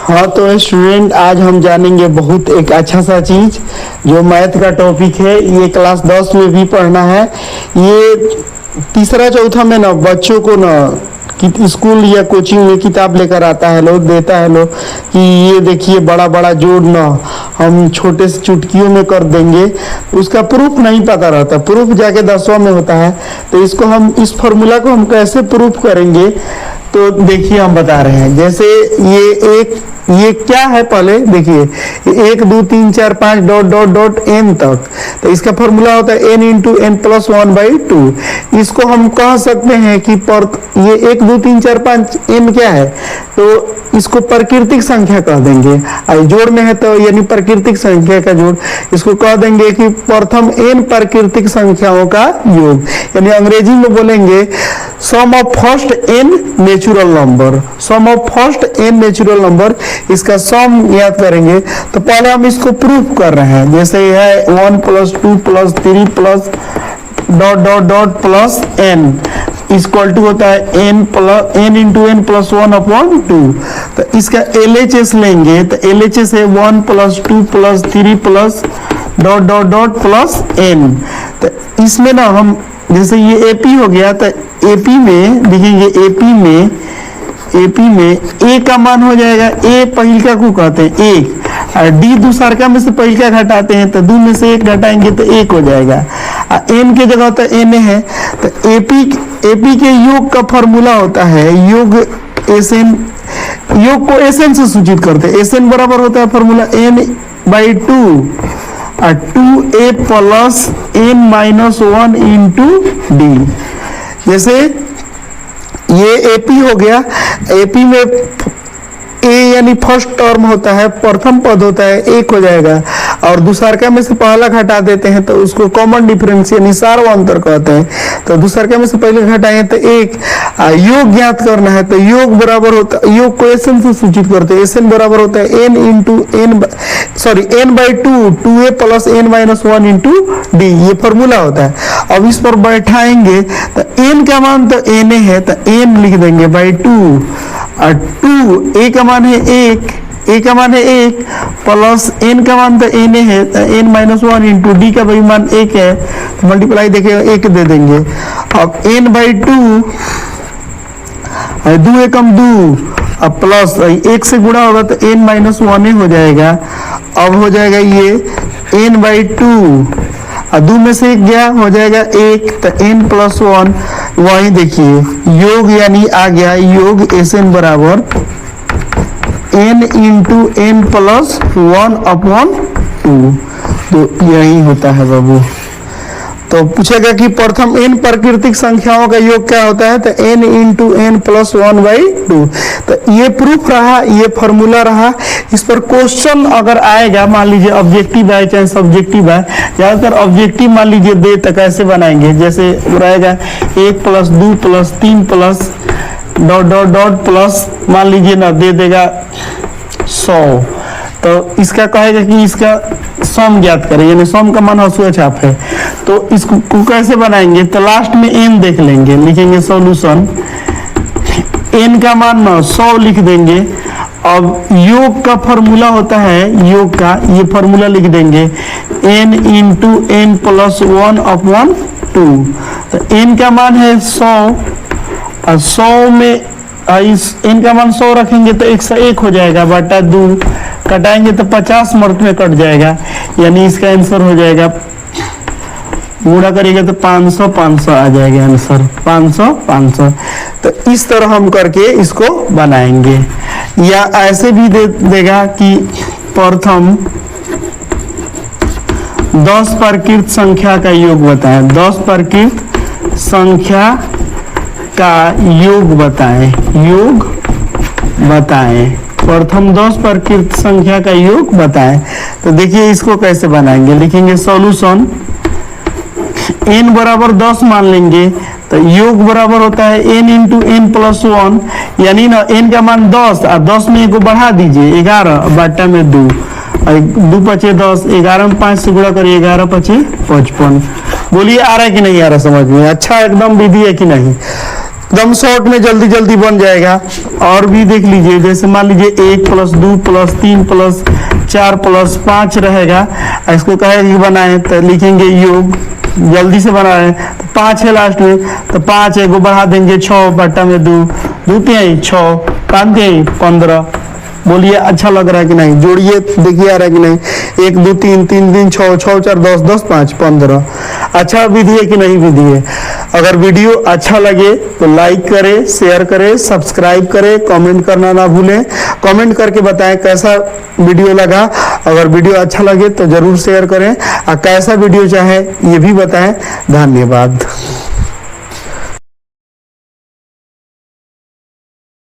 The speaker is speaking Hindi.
हाँ तो स्टूडेंट, आज हम जानेंगे बहुत एक अच्छा सा चीज जो मैथ का टॉपिक है। ये क्लास 10 में भी पढ़ना है। ये तीसरा चौथा में ना बच्चों को ना कि स्कूल या कोचिंग में किताब लेकर आता है लोग, देता है लोग कि ये देखिए बड़ा बड़ा जोड़ ना हम छोटे से चुटकियों में कर देंगे। उसका प्रूफ नहीं पता रहता, प्रूफ जाके 10वां में होता है। तो इसको हम इस फॉर्मूला को हम कैसे प्रूफ करेंगे तो देखिए हम बता रहे हैं। जैसे ये क्या है, पहले देखिए 1 2 3 4 5 डॉट डॉट डॉट एन तक। तो इसका फॉर्मूला होता है n इंटू एन प्लस 1/2। इसको हम कह सकते हैं कि ये 1 2 3 4 5 n क्या है, तो इसको प्राकृतिक संख्या कह देंगे। जोड़ में है तो यानी प्राकृतिक संख्या का जोड़। इसको कह देंगे कि प्रथम n प्राकृतिक संख्याओं का योग, यानी अंग्रेजी में बोलेंगे sum of first n natural number. Sum of first n natural number, इसका सम याद करेंगे। तो पहले हम इसको प्रूफ कर रहे हैं। जैसे यह है 1 + 2 + 3 plus dot dot dot plus n equal to होता है n इंटू एन प्लस 1/2। तो इसका LHS लेंगे तो LHS है 1 + 2 + 3 plus dot dot dot plus n। तो इसमें ना हम जैसे ये AP हो गया, तो AP में देखेंगे, AP में A का मान हो जाएगा, A पहिलका को कहते हैं 1, और D दूसरका में से पहिलका घटाते हैं तो 2 में से 1 घटाएंगे तो 1 हो जाएगा। N के जगह होता है Na है, तो AP के योग का फॉर्मूला होता है योग SN। योग को SN से सूचित करते हैं। SN बराबर होता है फॉर्मूला n/2 और 2A plus n-1 into D। जैसे ये AP हो गया, AP में A यानी फर्स्ट टर्म होता है, प्रथम पद होता है, 1 हो जाएगा, और दूसरका में से पहला घटा देते हैं तो उसको कॉमन डिफरेंस यानी सार्वअंतर कहते हैं। तो दूसरका में से पहले घटाएंगे तो 1। योग ज्ञात करना है तो योग बराबर होता है, योग को SN से सूचित करते हैं। SN बराबर होता है n/2 2A plus n-1 into D। ये फॉर्मूला होता है। अब इस पर बैठाएंगे तो n का मान तो Na है तो n लिख देंगे /2, और 2 A का मान है 1 प्लस n का मान तो Na है तो n-1 इंटू D का भी मान 1 है तो मल्टीप्लाई देखे 1 दे देंगे। अब n/2 2 एकम 2, अब प्लस 1 से गुणा होगा तो n-1 हो जाएगा। अब हो जाएगा ये n/2 और 2 में से 1 गया, हो जाएगा 1 तो n+1। वही देखिए योग यानी आ गया योग SN बराबर n इंटू n प्लस 1/2। तो यही होता है बाबू। तो पूछेगा कि प्रथम n प्राकृतिक संख्याओं का योग क्या होता है, तो n इंटू n प्लस 1/2। तो ये प्रूफ रहा, ये फॉर्मूला रहा। इस पर क्वेश्चन अगर आएगा, मान लीजिए ऑब्जेक्टिव है चाहे सब्जेक्टिव है, ज्यादातर ऑब्जेक्टिव मान लीजिए दे तो कैसे बनाएंगे। जैसे रहेगा 1 + 2 + 3 plus dot dot dot plus मान लीजिए ना दे देगा 100। तो इसका कहेगा कि इसका सम ज्ञात करें, यानी सम का मान हंसुआ छाप है। तो इसको कैसे बनाएंगे, तो लास्ट में n देख लेंगे, लिखेंगे सॉल्यूशन, n का मान ना 100 लिख देंगे। अब योग का फॉर्मूला होता है, योग का ये फॉर्मूला लिख देंगे n इंटू n प्लस 1/2। तो n का मान है 100 और 100 में n का मान 100 रखेंगे तो 101 हो जाएगा बटा 2, कटाएंगे तो 50 मर्द में कट जाएगा, यानी इसका आंसर हो जाएगा, गुणा करेंगे तो 500 आ जाएगा आंसर 500। तो इस तरह हम करके इसको बनाएंगे। या ऐसे भी देगा कि प्रथम 10 प्राकृत संख्या का योग बताएं, 10 प्राकृत संख्या का योग बताएं, प्रथम 10 प्राकृत संख्या का योग बताएं। तो देखिए इसको कैसे बनाएंगे, लिखेंगे सॉल्यूशन, n बराबर 10 मान लेंगे तो योग बराबर होता है n इंटू n प्लस 1, यानी ना n का मान 10 और 10 में को बढ़ा दीजिए 11 बटा में 2, 2 × 5 = 10, 11 में 5 से गुणा करिए 11 × 5 = 55। बोलिए आ रहा है कि नहीं आ रहा समझ में? अच्छा एकदम विधि है कि नहीं? एकदम शॉर्ट में जल्दी जल्दी बन जाएगा। और भी देख लीजिए, जैसे मान लीजिए 1 + 2 + 3 + 4 + 5 रहेगा, इसको कहे बनाए तो लिखेंगे योग, जल्दी से बना रहे हैं तो 5 है लास्ट में, तो 5 एगो बढ़ा देंगे 6 बट्टा में 2, 2 3 6 5 3 15। बोलिए अच्छा लग रहा है कि नहीं, जोड़िए देखिए आ रहा है कि नहीं। 1 2 3 3 3 6 6 4 10 10 5 15। अच्छा विधि है कि नहीं विधि है। अगर वीडियो अच्छा लगे तो लाइक करें, शेयर करें, सब्सक्राइब करें, कमेंट करना ना भूलें। कमेंट करके बताएं कैसा वीडियो लगा। अगर वीडियो अच्छा लगे तो जरूर शेयर करें, और कैसा वीडियो चाहे ये भी बताएं। धन्यवाद।